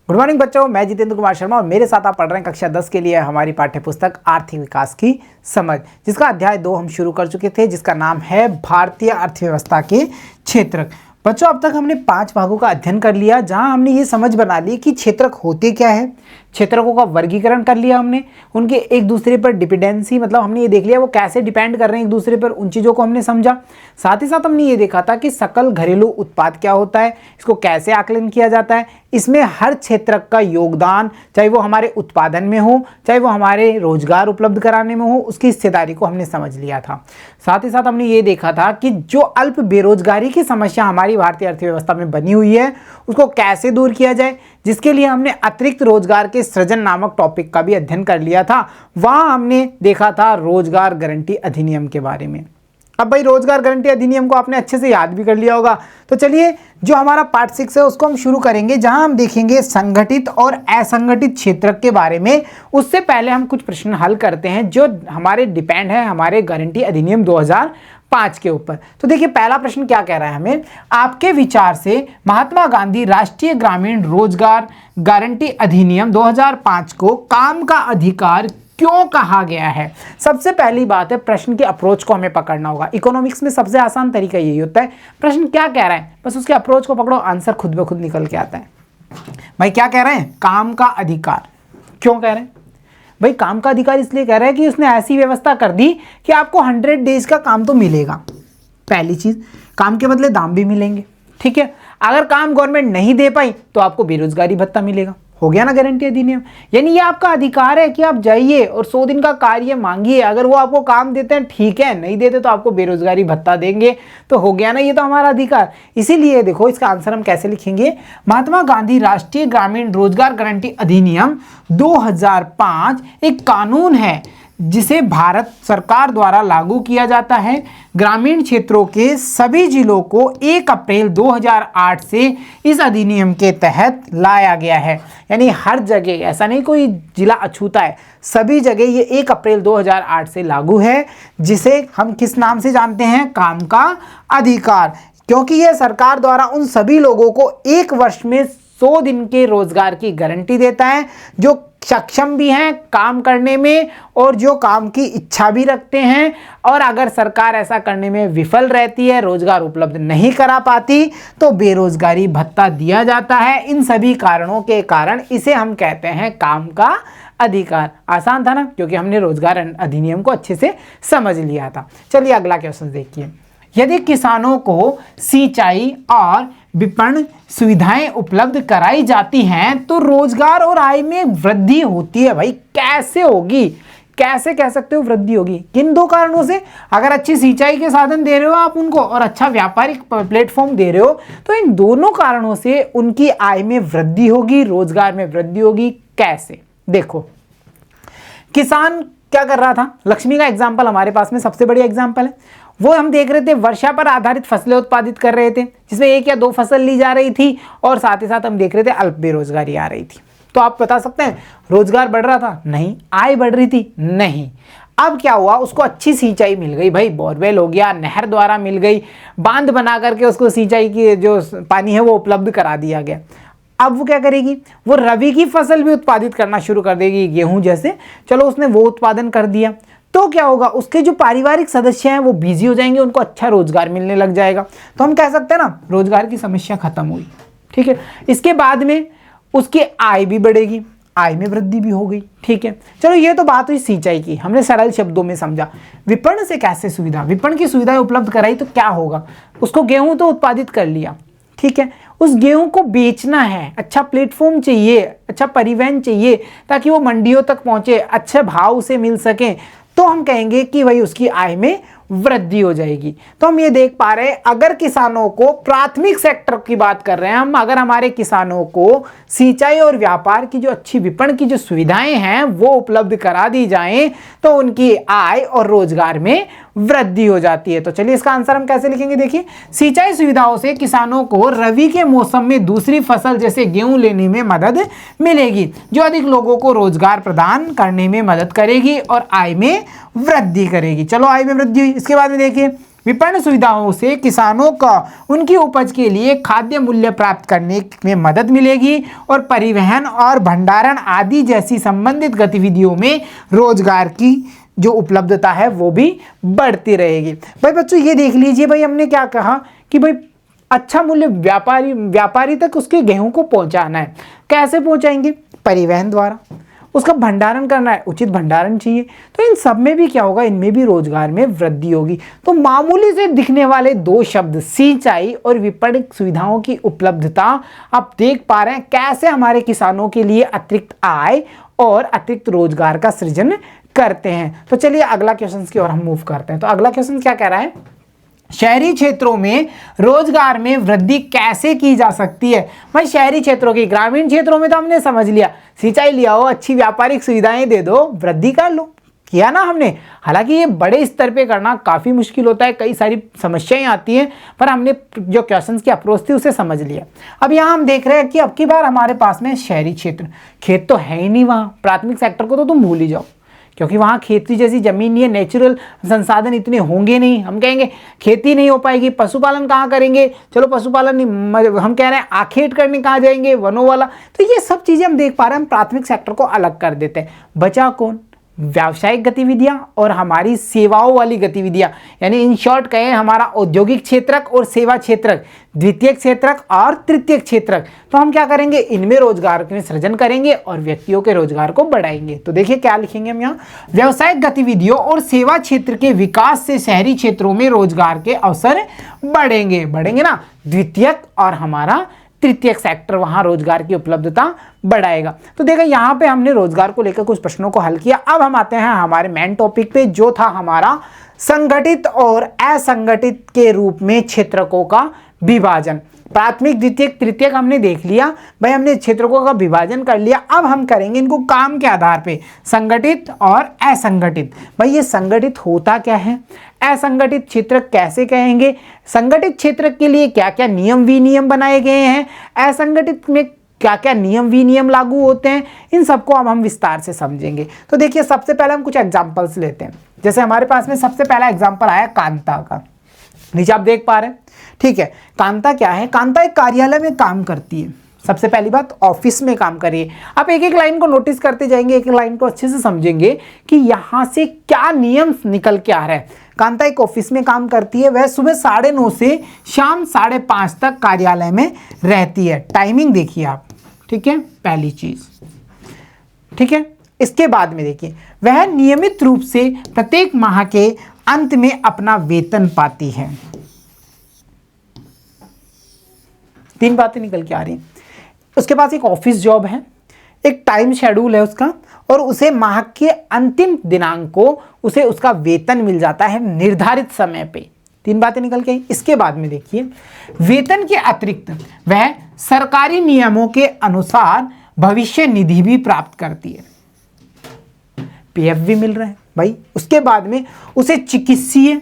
Good morning बच्चों, मैं जितेंद्र कुमार शर्मा और मेरे साथ आप पढ़ रहे हैं कक्षा 10 के लिए हमारी पाठ्य पुस्तक आर्थिक विकास की समझ, जिसका अध्याय 2 हम शुरू कर चुके थे, जिसका नाम है भारतीय अर्थव्यवस्था के क्षेत्रक। बच्चों, अब तक हमने 5 भागों का अध्ययन कर लिया, जहां हमने ये समझ बना ली कि क्षेत्रक होते क्या है, क्षेत्रकों का वर्गीकरण कर लिया हमने, उनके एक दूसरे पर डिपेंडेंसी मतलब हमने ये देख लिया वो कैसे डिपेंड कर रहे हैं एक दूसरे पर, उन चीज़ों को हमने समझा। साथ ही साथ हमने ये देखा था कि सकल घरेलू उत्पाद क्या होता है, इसको कैसे आकलन किया जाता है, इसमें हर क्षेत्रक का योगदान, चाहे वो हमारे उत्पादन में हो, चाहे वो हमारे रोजगार उपलब्ध कराने में हो, उसकी हिस्सेदारी को हमने समझ लिया था। साथ ही साथ हमने ये देखा था कि जो अल्प बेरोजगारी की समस्या हमारी भारतीय अर्थव्यवस्था में बनी हुई है उसको कैसे दूर किया जाए, जिसके लिए हमने अतिरिक्त रोजगार के सृजन नामक टॉपिक का भी अध्ययन कर लिया था। वहां हमने देखा था रोजगार गारंटी अधिनियम के बारे में। अब भाई रोजगार गारंटी अधिनियम को आपने अच्छे से याद भी कर लिया होगा, तो चलिए जो हमारा पार्ट 6 है उसको हम शुरू करेंगे, जहां हम देखेंगे संगठित और असंगठित क्षेत्रक के बारे में। उससे पहले हम कुछ प्रश्न हल करते हैं जो हमारे डिपेंड है हमारे गारंटी अधिनियम 2005 के ऊपर। तो देखिए पहला प्रश्न क्या कह रहा है हमें, आपके विचार से महात्मा गांधी राष्ट्रीय ग्रामीण रोजगार गारंटी अधिनियम 2005 को काम का अधिकार क्यों कहा गया है। सबसे पहली बात है प्रश्न की अप्रोच को हमें पकड़ना होगा। इकोनॉमिक्स में सबसे आसान तरीका यही होता है, प्रश्न क्या कह रहा है बस उसके अप्रोच को पकड़ो, आंसर खुद ब खुद निकल के आता है। भाई क्या कह रहे हैं, काम का अधिकार क्यों कह रहे हैं, भाई काम का अधिकार इसलिए कह रहे हैं कि उसने ऐसी व्यवस्था कर दी कि आपको 100 डेज का काम तो मिलेगा। पहली चीज, काम के बदले दाम भी मिलेंगे, ठीक है। अगर काम गवर्नमेंट नहीं दे पाई तो आपको बेरोजगारी भत्ता मिलेगा। हो गया ना गारंटी अधिनियम। यानी ये आपका अधिकार है कि आप जाइए और 100 दिन का कार्य मांगिए, अगर वो आपको काम देते हैं ठीक है, नहीं देते तो आपको बेरोजगारी भत्ता देंगे। तो हो गया ना, ये तो हमारा अधिकार। इसीलिए देखो इसका आंसर हम कैसे लिखेंगे, महात्मा गांधी राष्ट्रीय ग्रामीण रोजगार गारंटी अधिनियम 2005 एक कानून है जिसे भारत सरकार द्वारा लागू किया जाता है। ग्रामीण क्षेत्रों के सभी जिलों को 1 अप्रैल 2008 से इस अधिनियम के तहत लाया गया है। यानी हर जगह, ऐसा नहीं कोई जिला अछूता है, सभी जगह ये 1 अप्रैल 2008 से लागू है, जिसे हम किस नाम से जानते हैं, काम का अधिकार। क्योंकि यह सरकार द्वारा उन सभी लोगों को 1 वर्ष में 100 दिन के रोजगार की गारंटी देता है जो सक्षम भी हैं काम करने में और जो काम की इच्छा भी रखते हैं। और अगर सरकार ऐसा करने में विफल रहती है, रोजगार उपलब्ध नहीं करा पाती, तो बेरोजगारी भत्ता दिया जाता है। इन सभी कारणों के कारण इसे हम कहते हैं काम का अधिकार। आसान था ना, क्योंकि हमने रोजगार अधिनियम को अच्छे से समझ लिया था। चलिए अगला क्वेश्चन देखिए, यदि किसानों को सिंचाई और विपणन सुविधाएं उपलब्ध कराई जाती हैं तो रोजगार और आय में वृद्धि होती है। भाई कैसे होगी, कैसे कह सकते हो वृद्धि होगी, किन 2 कारणों से। अगर अच्छी सिंचाई के साधन दे रहे हो आप उनको और अच्छा व्यापारिक प्लेटफॉर्म दे रहे हो, तो इन दोनों कारणों से उनकी आय में वृद्धि होगी, रोजगार में वृद्धि होगी। कैसे, देखो किसान क्या कर रहा था, लक्ष्मी का एग्जाम्पल हमारे पास में सबसे बड़ी एग्जाम्पल है। वो हम देख रहे थे वर्षा पर आधारित फसलें उत्पादित कर रहे थे, जिसमें 1 या 2 फसल ली जा रही थी, और साथ ही साथ हम देख रहे थे अल्प बेरोजगारी आ रही थी। तो आप बता सकते हैं रोजगार बढ़ रहा था, नहीं। आय बढ़ रही थी, नहीं। अब क्या हुआ, उसको अच्छी सिंचाई मिल गई, भाई बोरवेल हो गया, नहर द्वारा मिल गई, बांध बना करके उसको सिंचाई की जो पानी है वो उपलब्ध करा दिया गया। अब वो क्या करेगी, वो रबी की फसल भी उत्पादित करना शुरू कर देगी, गेहूं जैसे। चलो उसने वो उत्पादन कर दिया, तो क्या होगा, उसके जो पारिवारिक सदस्य हैं वो बिजी हो जाएंगे, उनको अच्छा रोजगार मिलने लग जाएगा। तो हम कह सकते हैं ना रोजगार की समस्या खत्म हुई, ठीक है। इसके बाद में उसकी आय भी बढ़ेगी, आय में वृद्धि भी हो गई, ठीक है। चलो ये तो बात हुई सिंचाई की, हमने सरल शब्दों में समझा। विपणन से कैसे सुविधा, विपणन की सुविधाएं उपलब्ध कराई तो क्या होगा, उसको गेहूं तो उत्पादित कर लिया, ठीक है। उस गेहूं को बेचना है, अच्छा प्लेटफॉर्म चाहिए, अच्छा परिवहन चाहिए ताकि वो मंडियों तक पहुंचे, अच्छे भाव से मिल सके, तो हम कहेंगे कि भाई उसकी आय में वृद्धि हो जाएगी। तो हम ये देख पा रहे हैं, अगर किसानों को प्राथमिक सेक्टर की बात कर रहे हैं हम, अगर हमारे किसानों को सिंचाई और व्यापार की जो अच्छी विपणन की जो सुविधाएं हैं वो उपलब्ध करा दी जाएं तो उनकी आय और रोजगार में वृद्धि हो जाती है। तो चलिए इसका आंसर हम कैसे लिखेंगे, देखिए सिंचाई सुविधाओं से किसानों को रबी के मौसम में दूसरी फसल जैसे गेहूं लेने में मदद मिलेगी, जो अधिक लोगों को रोजगार प्रदान करने में मदद करेगी और आय में वृद्धि करेगी। चलो आय में वृद्धि हुई। इसके बाद में देखिए विपणन सुविधाओं से किसानों का उनकी उपज के लिए खाद्य मूल्य प्राप्त करने में मदद मिलेगी और परिवहन और भंडारण आदि जैसी संबंधित गतिविधियों में रोजगार की जो उपलब्धता है वो भी बढ़ती रहेगी। भाई बच्चों ये देख लीजिए, भाई हमने क्या कहा कि भाई अच्छा मूल्य व्यापारी तक उसके गेहूं को पहुंचाना है। कैसे पहुंचाएंगे? परिवहन द्वारा। उसका भंडारण करना है, उचित भंडारण चाहिए। तो इन सब में भी क्या होगा, इनमें भी रोजगार में वृद्धि होगी। तो मामूली से दिखने वाले दो शब्द सिंचाई और विपणन सुविधाओं की उपलब्धता आप देख पा रहे हैं कैसे हमारे किसानों के लिए अतिरिक्त आय और अतिरिक्त रोजगार का सृजन करते हैं। तो चलिए अगला क्वेश्चन की ओर हम मूव करते हैं। तो अगला क्वेश्चन क्या कह रहा है, शहरी क्षेत्रों में रोजगार में वृद्धि कैसे की जा सकती है। भाई शहरी क्षेत्रों की, ग्रामीण क्षेत्रों में तो हमने समझ लिया, सिंचाई लिया हो, अच्छी व्यापारिक सुविधाएं दे दो, वृद्धि कर लो, किया ना हमने। हालांकि ये बड़े स्तर पे करना काफी मुश्किल होता है, कई सारी समस्याएं आती हैं, पर हमने जो क्वेश्चंस की अप्रोच थी उसे समझ लिया। अब यहाँ हम देख रहे हैं कि अब की बार हमारे पास में शहरी क्षेत्र, खेत तो है ही नहीं वहाँ, प्राथमिक सेक्टर को तो तुम भूल ही जाओ, क्योंकि वहाँ खेती जैसी जमीन नहीं है, नेचुरल संसाधन इतने होंगे नहीं। हम कहेंगे खेती नहीं हो पाएगी, पशुपालन कहाँ करेंगे, चलो पशुपालन नहीं, हम कह रहे हैं आखेट करने कहाँ जाएंगे, वनों वाला। तो ये सब चीज़ें हम देख पा रहे हैं, हम प्राथमिक सेक्टर को अलग कर देते हैं। बचा कौन? व्यावसायिक गतिविधियां और हमारी सेवाओं वाली गतिविधियां, यानी इन शॉर्ट कहें हमारा औद्योगिक क्षेत्रक और सेवा क्षेत्रक, द्वितीयक क्षेत्रक और तृतीयक क्षेत्रक। तो हम क्या करेंगे, इनमें रोजगार के सृजन करेंगे और व्यक्तियों के रोजगार को बढ़ाएंगे। तो देखिए क्या लिखेंगे हम यहाँ, व्यावसायिक गतिविधियों और सेवा क्षेत्र के विकास से शहरी क्षेत्रों में रोजगार के अवसर बढ़ेंगे ना, द्वितीयक और हमारा तृतीयक सेक्टर वहां रोजगार की उपलब्धता बढ़ाएगा। तो देखा यहाँ पे हमने रोजगार को लेकर कुछ प्रश्नों को हल किया। अब हम आते हैं हमारे मेन टॉपिक पे, जो था हमारा संगठित और असंगठित के रूप में क्षेत्रकों का विभाजन। प्राथमिक, द्वितीयक, तृतीयक हमने देख लिया, भाई हमने क्षेत्रकों का विभाजन कर लिया। अब हम करेंगे इनको काम के आधार पे, संगठित और असंगठित। भाई ये संगठित होता क्या है, असंगठित क्षेत्र कैसे कहेंगे, संगठित क्षेत्र के लिए क्या क्या नियम विनियम बनाए गए हैं, असंगठित में क्या क्या नियम विनियम लागू होते हैं, इन सबको अब हम विस्तार से समझेंगे। तो देखिए सबसे पहले हम कुछ एग्जांपल्स लेते हैं। जैसे हमारे पास में सबसे पहला एग्जांपल आया कांता का, नीचे आप देख पा रहे हैं, ठीक है। कांता क्या है, कांता एक कार्यालय में काम करती है। सबसे पहली बात, ऑफिस में काम करिए। आप एक एक लाइन को नोटिस करते जाएंगे, एक एक लाइन को अच्छे से समझेंगे कि यहां से क्या नियम निकल के आ रहा है। कांता एक ऑफिस में काम करती है, वह सुबह 9:30 से शाम 5:30 तक कार्यालय में रहती है। टाइमिंग देखिए आप, ठीक है, पहली चीज, ठीक है। इसके बाद में देखिए, वह नियमित रूप से प्रत्येक माह के अंत में अपना वेतन पाती है। 3 बातें निकल के आ रही हैं। उसके पास एक ऑफिस जॉब है, एक टाइम शेड्यूल है उसका, और उसे माह के अंतिम दिनांक को उसे उसका वेतन मिल जाता है निर्धारित समय पे। 3 बातें निकल के आई। इसके बाद में देखिए, वेतन के अतिरिक्त वह सरकारी नियमों के अनुसार भविष्य निधि भी प्राप्त करती है, पीएफ भी मिल रहा है भाई। उसके बाद में उसे चिकित्सीय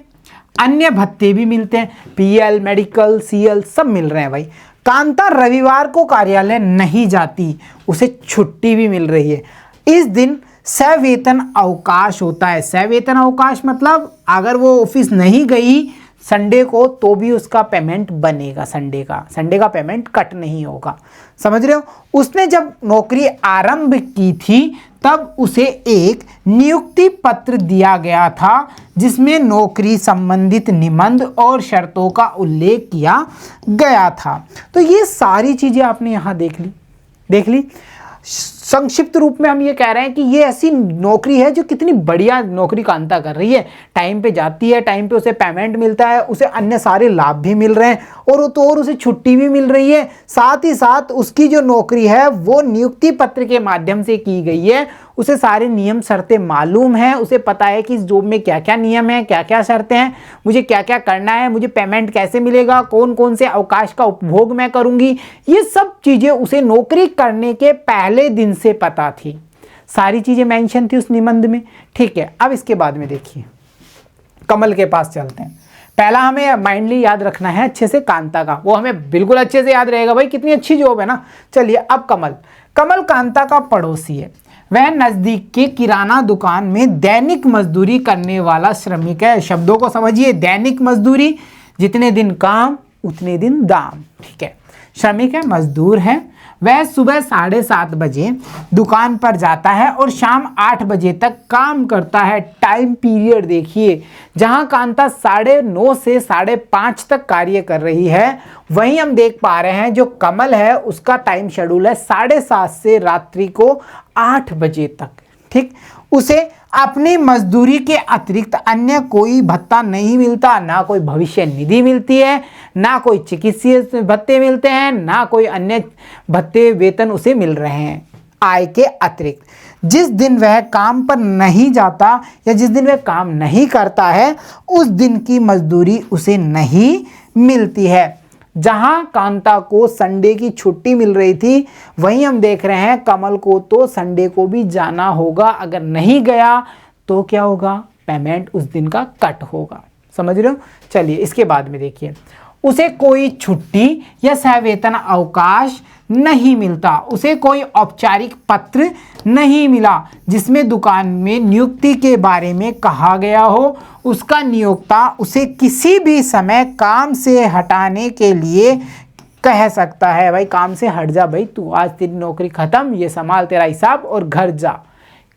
अन्य भत्ते भी मिलते हैं, पीएल, मेडिकल, सीएल सब मिल रहे हैं भाई। कांता रविवार को कार्यालय नहीं जाती, उसे छुट्टी भी मिल रही है। इस दिन सवेतन अवकाश होता है। सवेतन अवकाश मतलब अगर वो ऑफिस नहीं गई संडे को तो भी उसका पेमेंट बनेगा, संडे का पेमेंट कट नहीं होगा, समझ रहे हो। उसने जब नौकरी आरंभ की थी तब उसे एक नियुक्ति पत्र दिया गया था जिसमें नौकरी संबंधित निबंध और शर्तों का उल्लेख किया गया था। तो ये सारी चीजें आपने यहां देख ली। संक्षिप्त रूप में हम ये कह रहे हैं कि ये ऐसी नौकरी है जो कितनी बढ़िया नौकरी कांता कर रही है। टाइम पे जाती है, टाइम पे उसे पेमेंट मिलता है, उसे अन्य सारे लाभ भी मिल रहे हैं और उसे छुट्टी भी मिल रही है। साथ ही साथ उसकी जो नौकरी है वो नियुक्ति पत्र के माध्यम से की गई है। उसे सारे नियम शर्तें मालूम है, उसे पता है कि इस जॉब में क्या क्या नियम है, क्या क्या शर्तें हैं, मुझे क्या क्या करना है, मुझे पेमेंट कैसे मिलेगा, कौन कौन से अवकाश का उपभोग मैं करूंगी। ये सब चीजें उसे नौकरी करने के पहले दिन से पता थी, सारी चीजें मेंशन थी उस निबंध में, ठीक है। अब इसके बाद में देखिए, कमल के पास चलते हैं। पहला हमें माइंडली याद रखना है अच्छे से कांता का, वो हमें बिल्कुल अच्छे से याद रहेगा भाई, कितनी अच्छी जॉब है ना। चलिए अब कमल कांता का पड़ोसी है। वह नजदीक के किराना दुकान में दैनिक मजदूरी करने वाला श्रमिक है। शब्दों को समझिए, दैनिक मजदूरी, जितने दिन काम उतने दिन दाम, ठीक है। श्रमिक है, मजदूर है। वह सुबह 7:30 बजे दुकान पर जाता है और शाम 8 बजे तक काम करता है। टाइम पीरियड देखिए, जहां कांता 9:30 से 5:30 तक कार्य कर रही है, वहीं हम देख पा रहे हैं जो कमल है उसका टाइम शेड्यूल है 7:30 से रात्रि को 8 बजे तक, ठीक। उसे अपनी मजदूरी के अतिरिक्त अन्य कोई भत्ता नहीं मिलता, ना कोई भविष्य निधि मिलती है, ना कोई चिकित्सीय भत्ते मिलते हैं, ना कोई अन्य भत्ते वेतन उसे मिल रहे हैं आय के अतिरिक्त। जिस दिन वह काम पर नहीं जाता या जिस दिन वह काम नहीं करता है, उस दिन की मजदूरी उसे नहीं मिलती है। जहां कांता को संडे की छुट्टी मिल रही थी, वहीं हम देख रहे हैं कमल को तो संडे को भी जाना होगा। अगर नहीं गया तो क्या होगा, पेमेंट उस दिन का कट होगा। समझ रहे हो? चलिए इसके बाद में देखिए, उसे कोई छुट्टी या सवेतन अवकाश नहीं मिलता, उसे कोई औपचारिक पत्र नहीं मिला जिसमें दुकान में नियुक्ति के बारे में कहा गया हो। उसका नियोक्ता उसे किसी भी समय काम से हटाने के लिए कह सकता है, भाई काम से हट जा, भाई तू आज तेरी नौकरी खत्म, ये संभाल तेरा हिसाब और घर जा।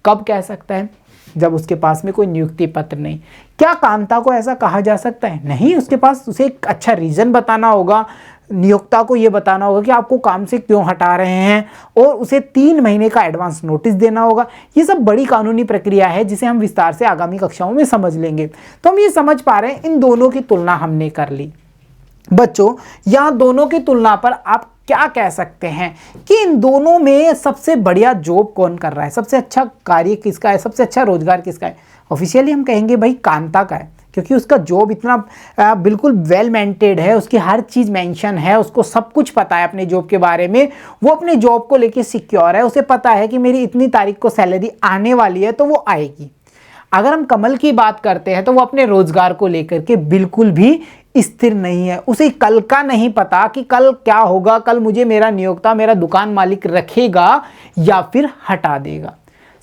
कब कह सकता है? जब उसके पास में कोई नियुक्ति पत्र नहीं। क्या कांता को ऐसा कहा जा सकता है? नहीं, उसके पास उसे एक अच्छा रीज़न बताना होगा, नियोक्ता को ये बताना होगा कि आपको काम से क्यों हटा रहे हैं, और उसे 3 महीने का एडवांस नोटिस देना होगा। ये सब बड़ी कानूनी प्रक्रिया है जिसे हम विस्तार से आगामी कक्षाओं में समझ लेंगे। तो हम ये समझ पा रहे हैं, इन दोनों की तुलना हमने कर ली। बच्चों, यहाँ दोनों की तुलना पर आप क्या कह सकते हैं कि इन दोनों में सबसे बढ़िया जॉब कौन कर रहा है, सबसे अच्छा कार्य किसका है, सबसे अच्छा रोजगार किसका है? ऑफिशियली हम कहेंगे भाई कांता का है, क्योंकि उसका जॉब इतना बिल्कुल वेल मेंटेड है, उसकी हर चीज़ मेंशन है, उसको सब कुछ पता है अपने जॉब के बारे में, वो अपने जॉब को लेके सिक्योर है, उसे पता है कि मेरी इतनी तारीख को सैलरी आने वाली है तो वो आएगी। अगर हम कमल की बात करते हैं तो वो अपने रोजगार को लेकर के बिल्कुल भी स्थिर नहीं है, उसे कल का नहीं पता कि कल क्या होगा, कल मुझे मेरा नियोक्ता, मेरा दुकान मालिक रखेगा या फिर हटा देगा।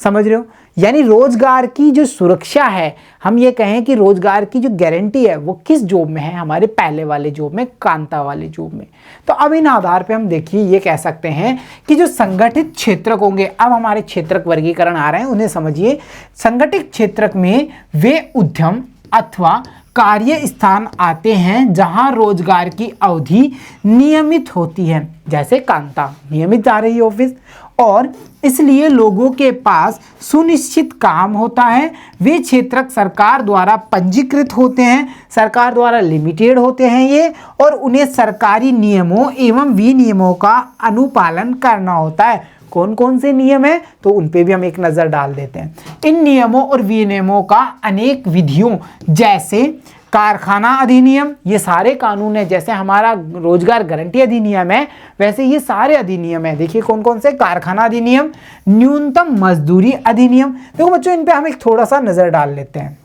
समझ रहे हो? यानी रोजगार की जो सुरक्षा है, हम ये कहें कि रोजगार की जो गारंटी है वो किस जॉब में है? हमारे पहले वाले जॉब में, कांता वाले जॉब में। तो अब इन आधार पे हम देखिए ये कह सकते हैं कि जो संगठित क्षेत्रक होंगे, अब हमारे क्षेत्रक वर्गीकरण आ रहे हैं, उन्हें समझिए। संगठित क्षेत्रक में वे उद्यम अथवा कार्य स्थान आते हैं जहां रोजगार की अवधि नियमित होती है, जैसे कांता नियमित जा रही है ऑफिस, और इसलिए लोगों के पास सुनिश्चित काम होता है। वे क्षेत्रक सरकार द्वारा पंजीकृत होते हैं, सरकार द्वारा लिमिटेड होते हैं ये, और उन्हें सरकारी नियमों एवं विनियमों का अनुपालन करना होता है। कौन कौन से नियम है तो उन पे भी हम एक नज़र डाल देते हैं। इन नियमों और विनियमों का अनेक विधियों, जैसे कारखाना अधिनियम, ये सारे कानून है, जैसे हमारा रोजगार गारंटी अधिनियम है वैसे ये सारे अधिनियम है। देखिए कौन कौन से, कारखाना अधिनियम, न्यूनतम मजदूरी अधिनियम। देखो बच्चों, इन पे हम एक थोड़ा सा नज़र डाल लेते हैं।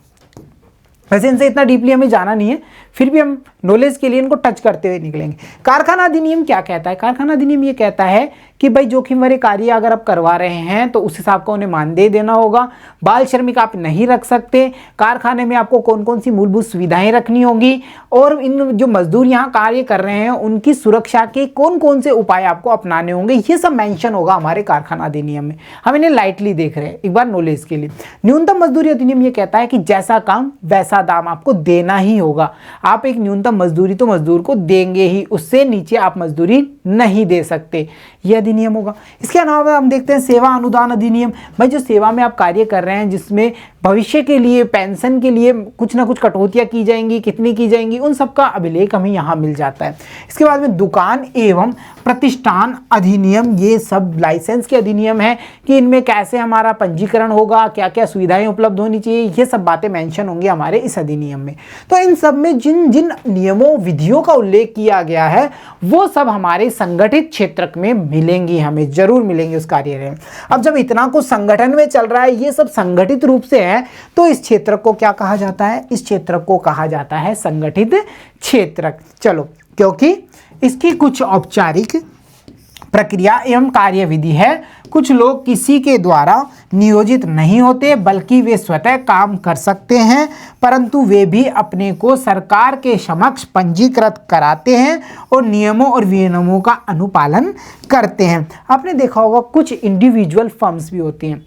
वैसे इनसे इतना डीपली हमें जाना नहीं है, फिर भी हम नॉलेज के लिए इनको टच करते हुए निकलेंगे। कारखाना अधिनियम क्या कहता है? कारखाना अधिनियम ये कहता है कि भाई जोखिम भरे कार्य अगर आप करवा रहे हैं तो उस हिसाब का उन्हें मानदेय देना होगा। बाल श्रमिक आप नहीं रख सकते। कारखाने में आपको कौन कौन सी मूलभूत सुविधाएं रखनी होगी, और इन जो मजदूर यहाँ कार्य कर रहे हैं उनकी सुरक्षा के कौन कौन से उपाय आपको अपनाने होंगे, ये सब मेंशन होगा हमारे कारखाना अधिनियम में। हम इन्हें लाइटली देख रहे हैं, एक बार नॉलेज के लिए। न्यूनतम मजदूरी अधिनियम ये कहता है कि जैसा काम वैसा दाम आपको देना ही होगा। आप एक न्यूनतम मजदूरी तो मजदूर को देंगे ही, उससे नीचे आप मजदूरी नहीं दे सकते, यह अधिनियम होगा। इसके अलावा हम देखते हैं सेवा अनुदान अधिनियम। भाई जो सेवा में आप कार्य कर रहे हैं, जिसमें भविष्य के लिए पेंशन के लिए कुछ ना कुछ कटौतियां की जाएंगी, कितनी की जाएंगी, उन सब का अभिलेख हमें यहाँ मिल जाता है। इसके बाद में दुकान एवं प्रतिष्ठान अधिनियम, ये सब लाइसेंस के अधिनियम है कि इनमें कैसे हमारा पंजीकरण होगा, क्या क्या सुविधाएं उपलब्ध होनी चाहिए, ये सब बातें मेंशन होंगी हमारे इस अधिनियम में। तो इन सब में जिन जिन नियमों विधियों का उल्लेख किया गया है वो सब हमारे संगठित क्षेत्र में मिलेंगी, हमें जरूर मिलेंगे उस कार्य में। अब जब इतना कुछ संगठन में चल रहा है, ये सब संगठित रूप से है, तो इस क्षेत्र को क्या कहा जाता है? इस क्षेत्र को कहा जाता है संगठित क्षेत्र। चलो, क्योंकि इसकी कुछ औपचारिक प्रक्रिया एवं कार्यविधि है। कुछ लोग किसी के द्वारा नियोजित नहीं होते बल्कि वे स्वतः काम कर सकते हैं, परंतु वे भी अपने को सरकार के समक्ष पंजीकृत कराते हैं और नियमों और विनियमों का अनुपालन करते हैं। आपने देखा होगा कुछ इंडिविजुअल फर्म्स भी होती हैं,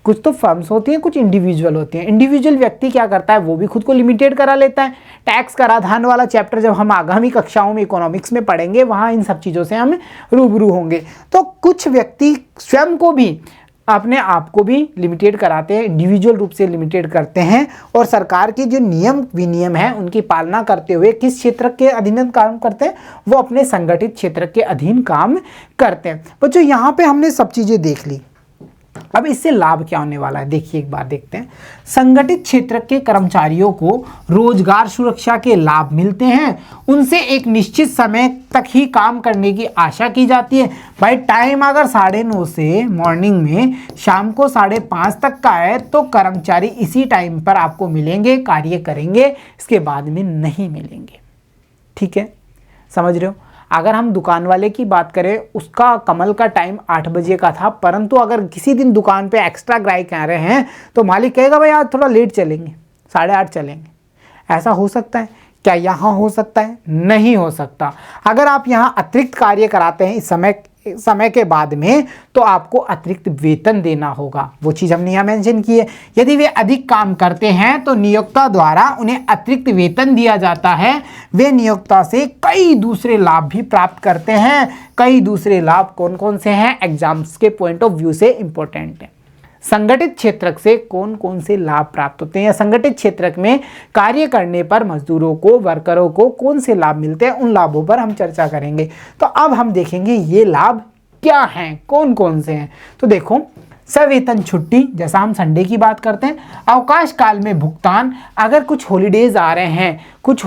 कुछ तो फर्म्स होती हैं, कुछ इंडिविजुअल होती हैं। इंडिविजुअल व्यक्ति क्या करता है, वो भी खुद को लिमिटेड करा लेता है। टैक्स कराधान वाला चैप्टर जब हम आगामी कक्षाओं में इकोनॉमिक्स में पढ़ेंगे, वहाँ इन सब चीज़ों से हम रूबरू होंगे। तो कुछ व्यक्ति स्वयं को भी, अपने आप को भी लिमिटेड कराते हैं, इंडिविजुअल रूप से लिमिटेड करते हैं और सरकार के जो नियम विनियम है उनकी पालना करते हुए किस क्षेत्र के अधीन काम करते हैं, वो अपने संगठित क्षेत्र के अधीन काम करते हैं। बच्चों यहाँ पे हमने सब चीज़ें देख ली। अब इससे लाभ क्या होने वाला है, देखिए एक बार देखते हैं। संगठित क्षेत्र के कर्मचारियों को रोजगार सुरक्षा के लाभ मिलते हैं, उनसे एक निश्चित समय तक ही काम करने की आशा की जाती है। भाई टाइम अगर 9:30 से मॉर्निंग में शाम को 5:30 तक का है तो कर्मचारी इसी टाइम पर आपको मिलेंगे, कार्य करेंगे, इसके बाद में नहीं मिलेंगे। ठीक है, समझ रहे हो। अगर हम दुकान वाले की बात करें, उसका कमल का टाइम 8 बजे का था, परंतु अगर किसी दिन दुकान पे एक्स्ट्रा ग्राहक आ रहे हैं तो मालिक कहेगा भाई आज थोड़ा लेट चलेंगे, 8:30 चलेंगे। ऐसा हो सकता है क्या? यहाँ हो सकता है? नहीं हो सकता। अगर आप यहाँ अतिरिक्त कार्य कराते हैं इस समय के बाद में, तो आपको अतिरिक्त वेतन देना होगा। वो चीज़ हमने यहाँ मेंशन की है। यदि वे अधिक काम करते हैं तो नियोक्ता द्वारा उन्हें अतिरिक्त वेतन दिया जाता है। वे नियोक्ता से कई दूसरे लाभ भी प्राप्त करते हैं। कई दूसरे लाभ कौन कौन से हैं, एग्जाम्स के पॉइंट ऑफ व्यू से इंपॉर्टेंट है। संगठित क्षेत्र से कौन कौन से लाभ प्राप्त होते हैं, या संगठित क्षेत्र में कार्य करने पर मजदूरों को, वर्करों को कौन से लाभ मिलते हैं, उन लाभों पर हम चर्चा करेंगे। तो अब हम देखेंगे ये लाभ क्या हैं, कौन कौन से हैं। तो देखो, सवेतन छुट्टी, जैसा हम संडे की बात करते हैं। अवकाश काल में भुगतान, अगर कुछ हॉलीडेज आ रहे हैं, कुछ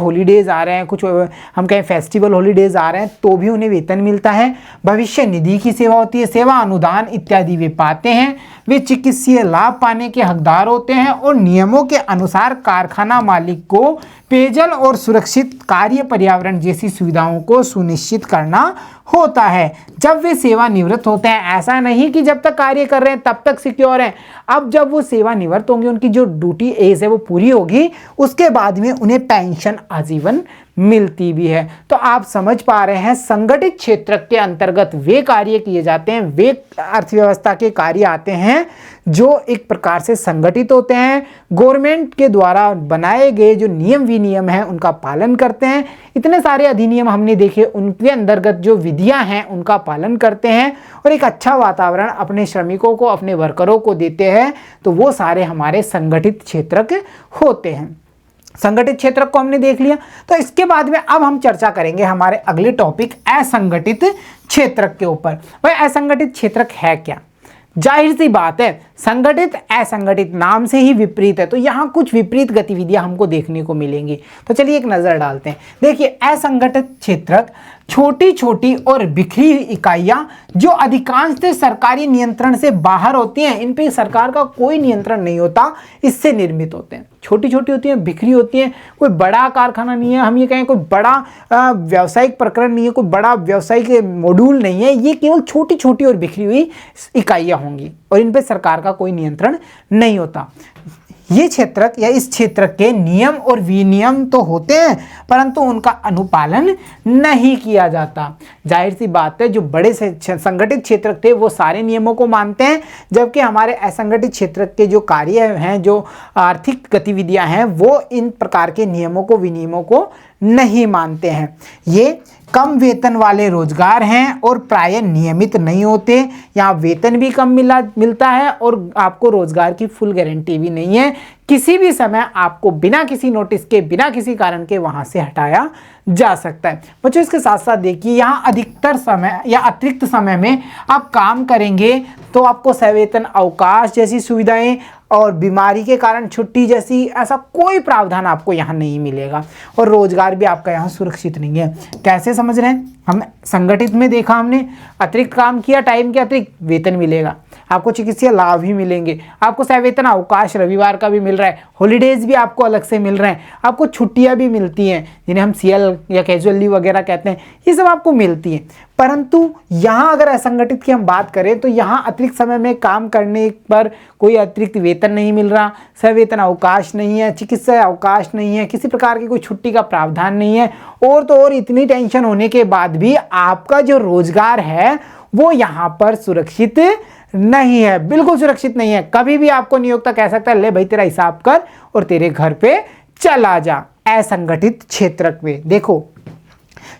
हम कहें फेस्टिवल हॉलीडेज आ रहे हैं तो भी उन्हें वेतन मिलता है। भविष्य निधि की सेवा होती है, सेवा अनुदान इत्यादि वे पाते हैं। वे चिकित्सीय लाभ पाने के हकदार होते हैं और नियमों के अनुसार कारखाना मालिक को पेयजल और सुरक्षित कार्य पर्यावरण जैसी सुविधाओं को सुनिश्चित करना होता है। जब वे सेवानिवृत्त होते हैं, ऐसा नहीं कि जब तक कार्य कर रहे हैं तब तक सिक्योर हैं। अब जब वो सेवानिवृत्त होंगे, उनकी जो ड्यूटी एज है वो पूरी होगी, उसके बाद में उन्हें पेंशन आजीवन मिलती भी है। तो आप समझ पा रहे हैं, संगठित क्षेत्र के अंतर्गत वे कार्य किए जाते हैं, वे अर्थव्यवस्था के कार्य आते हैं जो एक प्रकार से संगठित होते हैं, गवर्नमेंट के द्वारा बनाए गए जो नियम विनियम हैं उनका पालन करते हैं। इतने सारे अधिनियम हमने देखे, उनके अंतर्गत जो विधियां हैं उनका पालन करते हैं और एक अच्छा वातावरण अपने श्रमिकों को, अपने वर्करों को देते हैं। तो वो सारे हमारे संगठित क्षेत्र होते हैं। संगठित क्षेत्र को हमने देख लिया। तो इसके बाद में अब हम चर्चा करेंगे हमारे अगले टॉपिक असंगठित क्षेत्र के ऊपर। भाई असंगठित क्षेत्र है क्या? जाहिर सी बात है, संगठित असंगठित नाम से ही विपरीत है, तो यहाँ कुछ विपरीत गतिविधियां हमको देखने को मिलेंगी। तो चलिए एक नजर डालते हैं। देखिए, असंगठित क्षेत्र छोटी छोटी और बिखरी इकाइयां जो अधिकांशतः सरकारी नियंत्रण से बाहर होती हैं, इन पे सरकार का कोई नियंत्रण नहीं होता, इससे निर्मित होते हैं। छोटी छोटी होती हैं, बिखरी होती हैं, कोई बड़ा कारखाना नहीं है, हम ये कहें कोई बड़ा व्यावसायिक प्रकरण नहीं है, कोई बड़ा व्यावसायिक मॉड्यूल नहीं है, ये केवल छोटी छोटी और बिखरी हुई इकाइयां होंगी और इन पे सरकार का कोई नियंत्रण नहीं होता। ये क्षेत्र या इस क्षेत्र के नियम और विनियम तो होते हैं, परंतु उनका अनुपालन नहीं किया जाता। जाहिर सी बात है, जो बड़े से संगठित क्षेत्र थे वो सारे नियमों को मानते हैं, जबकि हमारे असंगठित क्षेत्र के जो कार्य हैं, जो आर्थिक गतिविधियां हैं, वो इन प्रकार के नियमों को, विनियमों को नहीं मानते हैं। ये कम वेतन वाले रोजगार हैं और प्रायः नियमित नहीं होते। यहाँ वेतन भी कम मिलता है और आपको रोजगार की फुल गारंटी भी नहीं है। किसी भी समय आपको बिना किसी नोटिस के, बिना किसी कारण के वहाँ से हटाया जा सकता है। बच्चों, इसके साथ साथ देखिए, यहाँ अधिकतर समय या अतिरिक्त समय में आप काम करेंगे तो आपको सवेतन अवकाश जैसी सुविधाएं और बीमारी के कारण छुट्टी जैसी ऐसा कोई प्रावधान आपको यहाँ नहीं मिलेगा और रोजगार भी आपका यहाँ सुरक्षित नहीं है। कैसे समझ रहे हैं? हम संगठित में देखा हमने, अतिरिक्त काम किया, टाइम के अतिरिक्त वेतन मिलेगा, आपको चिकित्सीय लाभ भी मिलेंगे, आपको सवेतन अवकाश रविवार का भी मिल रहा है, हॉलीडेज भी आपको अलग से मिल रहे हैं, आपको छुट्टियां भी मिलती हैं जिन्हें हम CL या कैजुअल लीव वगैरह कहते हैं, ये सब आपको मिलती हैं। परंतु यहाँ अगर असंगठित की हम बात करें तो यहाँ अतिरिक्त समय में काम करने पर कोई अतिरिक्त वेतन नहीं मिल रहा, सवेतन अवकाश नहीं है, चिकित्सा अवकाश नहीं है, किसी प्रकार की कोई छुट्टी का प्रावधान नहीं है, और तो और इतनी टेंशन होने के बाद भी आपका जो रोजगार है वो यहाँ पर सुरक्षित नहीं है, बिल्कुल सुरक्षित नहीं है। कभी भी आपको नियोक्ता कह सकता है ले भाई तेरा हिसाब कर और तेरे घर पे चला जा। असंगठित क्षेत्र में देखो,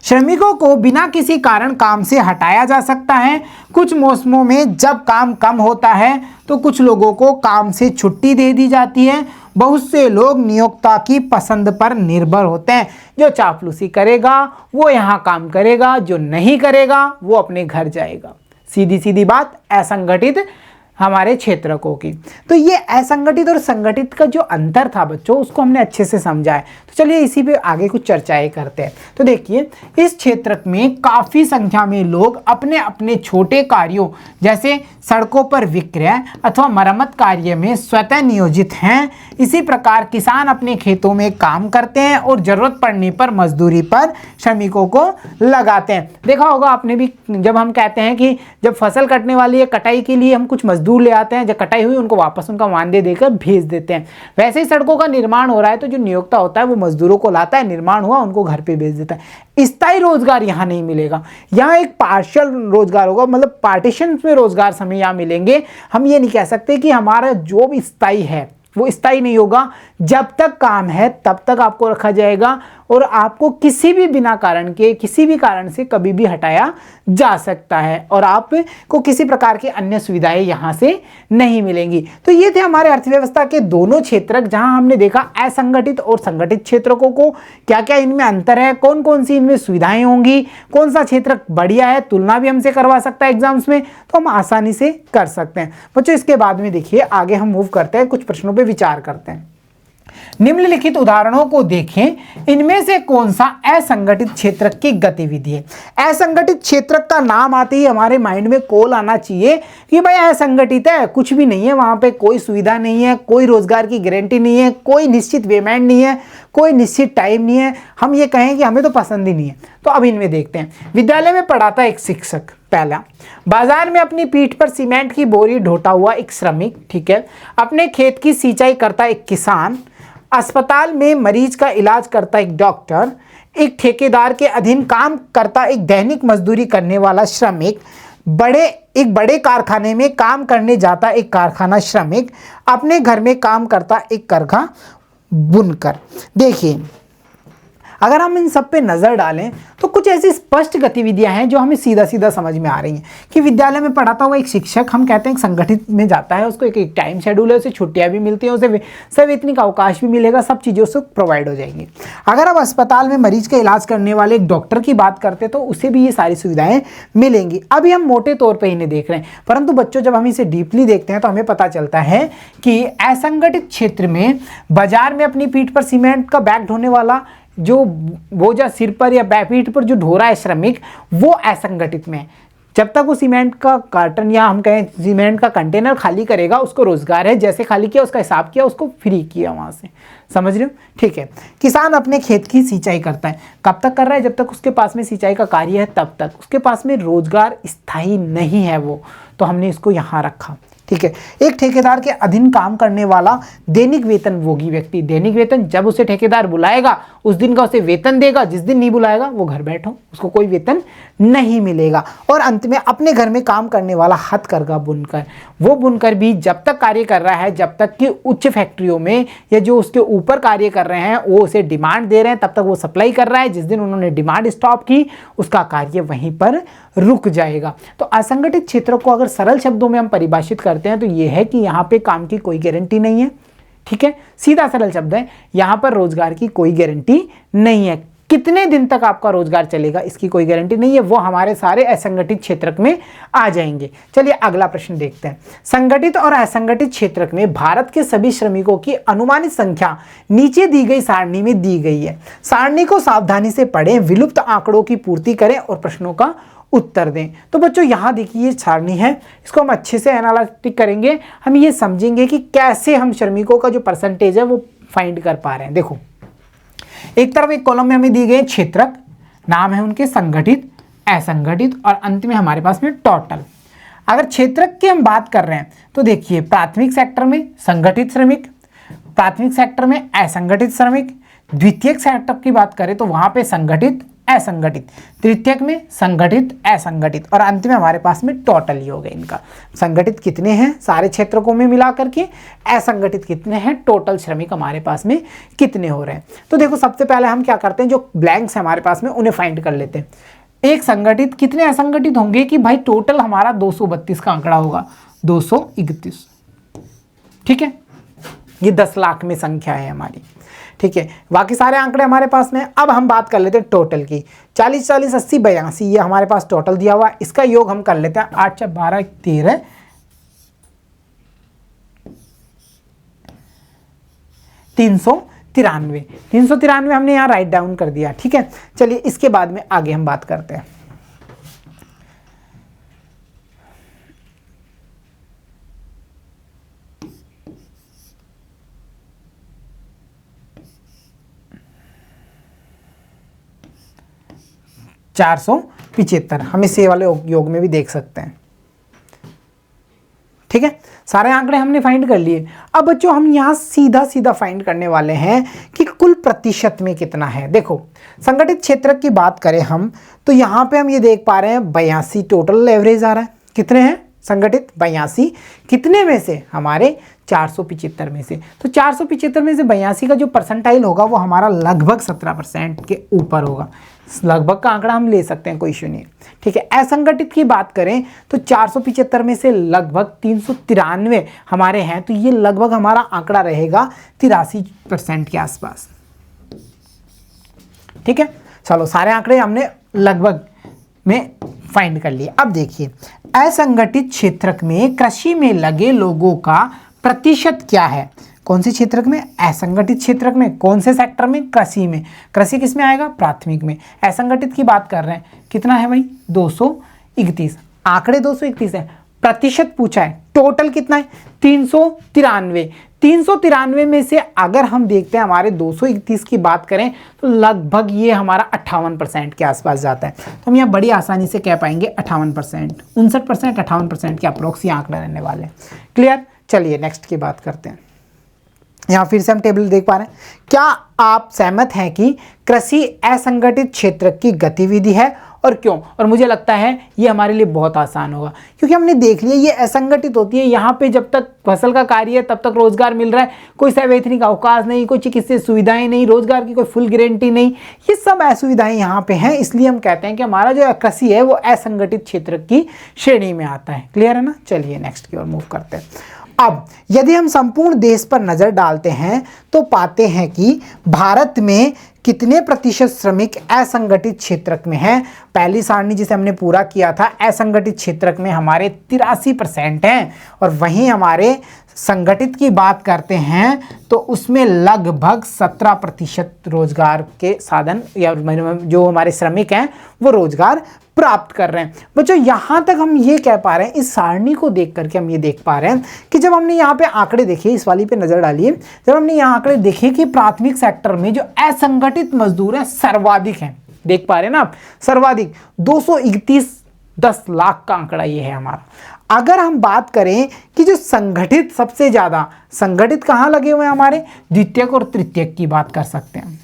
श्रमिकों को बिना किसी कारण काम से हटाया जा सकता है। कुछ मौसमों में जब काम कम होता है तो कुछ लोगों को काम से छुट्टी दे दी जाती है। बहुत से लोग नियोक्ता की पसंद पर निर्भर होते हैं। जो चापलूसी करेगा वो यहाँ काम करेगा, जो नहीं करेगा वो अपने घर जाएगा। सीधी सीधी बात असंगठित हमारे क्षेत्रकों की। तो ये असंगठित और संगठित का जो अंतर था बच्चों, उसको हमने अच्छे से समझा है। तो चलिए इसी पे आगे कुछ चर्चाएं करते हैं। तो देखिए, इस क्षेत्र में काफ़ी संख्या में लोग अपने अपने छोटे कार्यों जैसे सड़कों पर विक्रय अथवा मरम्मत कार्य में स्वतः नियोजित हैं। इसी प्रकार किसान अपने खेतों में काम करते हैं और ज़रूरत पड़ने पर मजदूरी पर श्रमिकों को लगाते हैं। देखा होगा आपने भी, जब हम कहते हैं कि जब फसल कटने वाली है, कटाई के लिए हम कुछ मजदूर ले आते हैं, जब कटाई हुई उनको वापस उनका मानदेय देकर भेज देते हैं। वैसे ही सड़कों का निर्माण हो रहा है तो जो नियोक्ता होता है वो मजदूरों को लाता है, निर्माण हुआ उनको घर पे भेज देता है। स्थायी रोजगार यहाँ नहीं मिलेगा, यहाँ एक पार्शियल रोजगार होगा, मतलब पार्टीशन में रोजगार हमें यहाँ मिलेंगे। हम ये नहीं कह सकते कि हमारा जॉब स्थायी है, वो स्थायी नहीं होगा। जब तक काम है तब तक आपको रखा जाएगा और आपको किसी भी बिना कारण के, किसी भी कारण से कभी भी हटाया जा सकता है और आपको किसी प्रकार की अन्य सुविधाएं यहाँ से नहीं मिलेंगी। तो ये थे हमारे अर्थव्यवस्था के दोनों क्षेत्र, जहाँ हमने देखा असंगठित और संगठित क्षेत्रकों को, क्या क्या इनमें अंतर है, कौन कौन सी इनमें सुविधाएं होंगी, कौन सा क्षेत्र बढ़िया है, तुलना भी हमसे करवा सकता है एग्जाम्स में, तो हम आसानी से कर सकते हैं। बच्चों इसके बाद में देखिए आगे हम मूव करते हैं, कुछ प्रश्नों पर विचार करते हैं। निम्नलिखित उदाहरणों को देखें, इनमें से कौन सा असंगठित क्षेत्र की गतिविधि है। असंगठित क्षेत्र का नाम आते ही हमारे माइंड में कॉल आना चाहिए कि भाई असंगठित है, कुछ भी नहीं है, वहां पे कोई सुविधा नहीं है, कोई रोजगार की गारंटी नहीं है, कोई निश्चित पेमेंट नहीं है, कोई निश्चित टाइम नहीं है, हम ये कहें कि हमें तो पसंद ही नहीं है। तो अब इनमें देखते हैं। विद्यालय में पढ़ाता एक शिक्षक, पहला। बाजार में अपनी पीठ पर सीमेंट की बोरी ढोता हुआ एक श्रमिक, ठीक है। अपने खेत की सिंचाई करता एक किसान, अस्पताल में मरीज का इलाज करता एक डॉक्टर, एक ठेकेदार के अधीन काम करता एक दैनिक मजदूरी करने वाला श्रमिक, एक बड़े कारखाने में काम करने जाता एक कारखाना श्रमिक, अपने घर में काम करता एक करघा बुनकर। देखिए, अगर हम इन सब पे नज़र डालें तो कुछ ऐसी स्पष्ट गतिविधियां हैं जो हमें सीधा सीधा समझ में आ रही हैं कि विद्यालय में पढ़ाता हुआ एक शिक्षक, हम कहते हैं संगठित में जाता है, उसको एक टाइम शेड्यूल है, उसे छुट्टियां भी मिलती हैं, उसे सवैतनिक अवकाश भी मिलेगा, सब चीज़ें उसको प्रोवाइड हो जाएंगी। अगर आप अस्पताल में मरीज का इलाज करने वाले एक डॉक्टर की बात करते तो उसे भी ये सारी सुविधाएं मिलेंगी। अभी हम मोटे तौर पर इन्हें देख रहे हैं, परंतु बच्चों जब हम इसे डीपली देखते हैं तो हमें पता चलता है कि असंगठित क्षेत्र में बाजार में अपनी पीठ पर सीमेंट का बैग ढोने वाला, जो बोझा सिर पर या पीठ पर जो ढो रहा है श्रमिक, वो असंगठित में है। जब तक वो सीमेंट का कार्टन या हम कहें सीमेंट का कंटेनर खाली करेगा, उसको रोजगार है, जैसे खाली किया उसका हिसाब किया, उसको फ्री किया वहां से, समझ रहे हो, ठीक है। किसान अपने खेत की सिंचाई करता है, कब तक कर रहा है, जब तक उसके पास में सिंचाई का कार्य है तब तक, उसके पास में रोजगार स्थायी नहीं है वो, तो हमने इसको यहाँ रखा, ठीक है। एक ठेकेदार के अधीन काम करने वाला दैनिक वेतनभोगी व्यक्ति, दैनिक वेतन, जब उसे ठेकेदार बुलाएगा उस दिन का उसे वेतन देगा, जिस दिन नहीं बुलाएगा वो घर बैठो, उसको कोई वेतन नहीं मिलेगा। और अंत में अपने घर में काम करने वाला हथकरघा बुनकर, वो बुनकर भी जब तक कार्य कर रहा है, जब तक कि उच्च फैक्ट्रियों में या जो उसके ऊपर कार्य कर रहे हैं वो उसे डिमांड दे रहे हैं, तब तक वो सप्लाई कर रहा है, जिस दिन उन्होंने डिमांड स्टॉप की उसका कार्य वहीं पर रुक जाएगा। तो असंगठित क्षेत्रों को अगर सरल शब्दों में हम परिभाषित करते हैं तो ये है कि यहाँ पे काम की कोई गारंटी नहीं है, ठीक है, सीधा सरल शब्द है, यहाँ पर रोजगार की कोई गारंटी नहीं है। कितने दिन तक आपका रोजगार चलेगा इसकी कोई गारंटी नहीं है, वो हमारे सारे असंगठित क्षेत्र में आ जाएंगे। चलिए अगला प्रश्न देखते हैं। संगठित और असंगठित क्षेत्र में भारत के सभी श्रमिकों की अनुमानित संख्या नीचे दी गई सारणी में दी गई है। सारणी को सावधानी से पढ़ें, विलुप्त आंकड़ों की पूर्ति करें और प्रश्नों का उत्तर दें। तो बच्चों यहाँ देखिए ये सारणी है, इसको हम अच्छे से एनालिटिक करेंगे, हम ये समझेंगे कि कैसे हम श्रमिकों का जो परसेंटेज है वो फाइंड कर पा रहे हैं। देखो, एक तरफ एक कॉलम में हमें दी गई क्षेत्रक, नाम है उनके संगठित, असंगठित और अंत में हमारे पास में टोटल। अगर क्षेत्रक की हम बात कर रहे हैं तो देखिए प्राथमिक सेक्टर में संगठित श्रमिक, प्राथमिक सेक्टर में असंगठित श्रमिक, द्वितीयक सेक्टर की बात करें तो वहां पे संगठित असंगठित, तृतीयक में संगठित असंगठित और अंत में हमारे पास में टोटल ही हो गए इनका। संगठित कितने हैं सारे क्षेत्रकों में मिला करके, असंगठित कितने हैं, टोटल श्रमिक हमारे पास में कितने हो रहे हैं। तो देखो सबसे पहले हम क्या करते हैं, जो ब्लैंक्स है हमारे पास में उन्हें फाइंड कर लेते हैं। एक संगठित कितने असंगठित होंगे कि भाई टोटल हमारा 232 का आंकड़ा होगा, 231। ठीक है, ये 10 लाख में संख्या है हमारी। ठीक है, बाकी सारे आंकड़े हमारे पास में। अब हम बात कर लेते हैं टोटल की। 40 40 80 82 ये हमारे पास टोटल दिया हुआ है। इसका योग हम कर लेते हैं 8 4 12 13 393। 393 हमने यहाँ राइट डाउन कर दिया। ठीक है, चलिए इसके बाद में आगे हम बात करते हैं। चार 475 हम इस वाले योग में भी देख सकते हैं। ठीक है, सारे आंकड़े हमने फाइंड कर लिए। अब बच्चों हम यहां सीधा सीधा फाइंड करने वाले हैं कि कुल प्रतिशत में कितना है। देखो संगठित क्षेत्र की बात करें हम तो यहां पे हम ये देख पा रहे हैं 82 टोटल एवरेज आ रहा है। कितने हैं संगठित 82, कितने में से हमारे 475 में से। तो 475 में से 82 का जो परसेंटाइल होगा वो हमारा लगभग 17% के ऊपर होगा। लगभग का आंकड़ा हम ले सकते हैं, कोई इश्यू नहीं है। ठीक है, असंगठित की बात करें तो 475 में से लगभग 393 हमारे हैं, तो ये लगभग हमारा आंकड़ा रहेगा 83% के आसपास। ठीक है, चलो सारे आंकड़े हमने लगभग में फाइंड कर लिए। अब देखिए असंगठित क्षेत्रक में कृषि में लगे लोगों का प्रतिशत क्या है। कौन से क्षेत्रक में, असंगठित क्षेत्रक में। कौन से सेक्टर में, कृषि में। कृषि किस में आएगा, प्राथमिक में। असंगठित की बात कर रहे हैं, कितना है भाई 231, आंकड़े 231 है। प्रतिशत पूछा है, टोटल कितना है 393। 393 में से अगर हम देखते हैं हमारे 231 की बात करें तो लगभग ये हमारा 58% के आसपास जाता है। तो हम यहाँ बड़ी आसानी से कह पाएंगे 58%, 59%, 58% के अप्रोक्स ये आंकड़े रहने वाले हैं। क्लियर, चलिए नेक्स्ट की बात करते हैं। यहाँ फिर से हम टेबल देख पा रहे हैं। क्या आप सहमत हैं कि कृषि असंगठित क्षेत्र की गतिविधि है और क्यों। और मुझे लगता है ये हमारे लिए बहुत आसान होगा क्योंकि हमने देख लिया ये असंगठित होती है। यहाँ पे जब तक फसल का कार्य है तब तक रोजगार मिल रहा है, कोई संवैधानिक अवकाश नहीं, कोई चिकित्सीय सुविधाएं नहीं, रोजगार की कोई फुल गारंटी नहीं, ये सब असुविधाएं यहाँ पे हैं। इसलिए हम कहते हैं कि हमारा जो कृषि है वो असंगठित क्षेत्र की श्रेणी में आता है। क्लियर है ना, चलिए नेक्स्ट की ओर मूव करते हैं। अब यदि हम संपूर्ण देश पर नजर डालते हैं तो पाते हैं कि भारत में कितने प्रतिशत श्रमिक असंगठित क्षेत्र में हैं। पहली सारणी जिसे हमने पूरा किया था असंगठित क्षेत्र में हमारे 83% हैं और वहीं हमारे संगठित की बात करते हैं तो उसमें लगभग 17% रोजगार के साधन या जो हमारे श्रमिक हैं वो रोजगार प्राप्त कर रहे हैं। बच्चों यहाँ तक हम ये कह पा रहे हैं, इस सारणी को देख करके हम ये देख पा रहे हैं कि जब हमने यहाँ पे आंकड़े देखे, इस वाली पे नजर डालिए, जब हमने यहाँ आंकड़े देखे कि प्राथमिक सेक्टर में जो असंगठित मजदूर हैं सर्वाधिक हैं, देख पा रहे हैं ना आप, सर्वाधिक 231, 10 लाख का आंकड़ा ये है हमारा। अगर हम बात करें कि जो संगठित सबसे ज्यादा संगठित कहाँ लगे हुए हैं हमारे, द्वितीयक और तृतीयक की बात कर सकते हैं,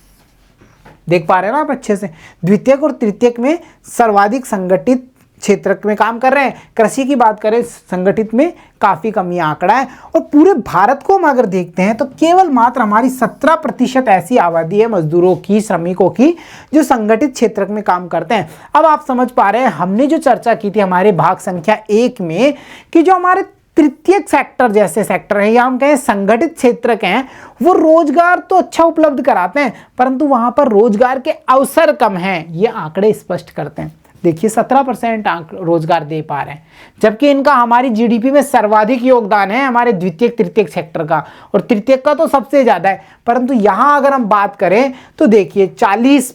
देख पा रहे हैं ना आप अच्छे से। द्वितीयक और तृतीयक में सर्वाधिक संगठित क्षेत्र में काम कर रहे हैं। कृषि की बात करें संगठित में काफी कम ये आंकड़ा है। और पूरे भारत को हम अगर देखते हैं तो केवल मात्र हमारी 17% ऐसी आबादी है मजदूरों की, श्रमिकों की, जो संगठित क्षेत्र में काम करते हैं। अब आप समझ पा रहे हैं हमने जो चर्चा की थी हमारे भाग संख्या 1 में कि जो हमारे तृतीयक सेक्टर जैसे सेक्टर है या हम कहें संगठित क्षेत्र के हैं, वो रोजगार तो अच्छा उपलब्ध कराते हैं परंतु वहां पर रोजगार के अवसर कम हैं, ये आंकड़े स्पष्ट करते हैं। देखिए 17% रोजगार दे पा रहे हैं, जबकि इनका हमारी जीडीपी में सर्वाधिक योगदान है हमारे द्वितीयक तृतीयक सेक्टर का, और तृतीयक का तो सबसे ज्यादा है। परंतु यहां अगर हम बात करें तो देखिए 40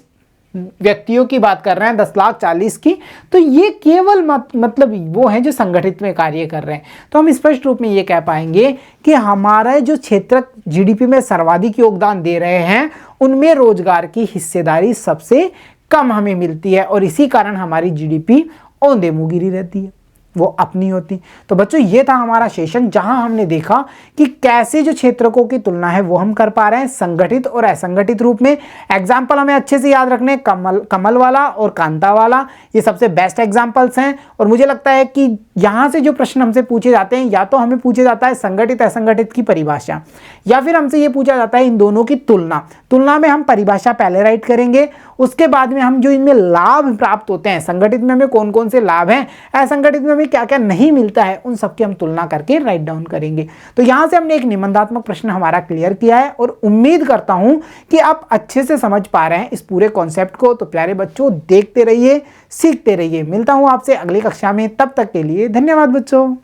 व्यक्तियों की बात कर रहे हैं, 10,40,000 की, तो ये केवल मतलब वो हैं जो संगठित में कार्य कर रहे हैं। तो हम स्पष्ट रूप में ये कह पाएंगे कि हमारा जो क्षेत्र जीडीपी में सर्वाधिक योगदान दे रहे हैं उनमें रोजगार की हिस्सेदारी सबसे कम हमें मिलती है और इसी कारण हमारी जीडीपी औंधे मुंह गिरी रहती है, वो अपनी होती। तो बच्चों ये था हमारा सेशन जहां हमने देखा कि कैसे जो क्षेत्रकों की तुलना है वो हम कर पा रहे हैं संगठित और असंगठित रूप में। एग्जाम्पल हमें अच्छे से याद रखने, कमल वाला और कांता वाला, ये सबसे बेस्ट एग्जाम्पल्स हैं। और मुझे लगता है कि यहां से जो प्रश्न हमसे पूछे जाते हैं, या तो हमें पूछे जाता है संगठित असंगठित की परिभाषा, या फिर हमसे ये पूछा जाता है इन दोनों की तुलना में हम परिभाषा पहले राइट करेंगे, उसके बाद में हम जो इनमें लाभ प्राप्त होते हैं, संगठित में हमें कौन कौन से लाभ हैं, असंगठित में हमें क्या क्या नहीं मिलता है, उन सबकी हम तुलना करके राइट डाउन करेंगे। तो यहां से हमने एक निबंधात्मक प्रश्न हमारा क्लियर किया है और उम्मीद करता हूं कि आप अच्छे से समझ पा रहे हैं इस पूरे कॉन्सेप्ट को। तो प्यारे बच्चों देखते रहिए, सीखते रहिए। मिलता हूं आपसे अगली कक्षा में, तब तक के लिए धन्यवाद बच्चों।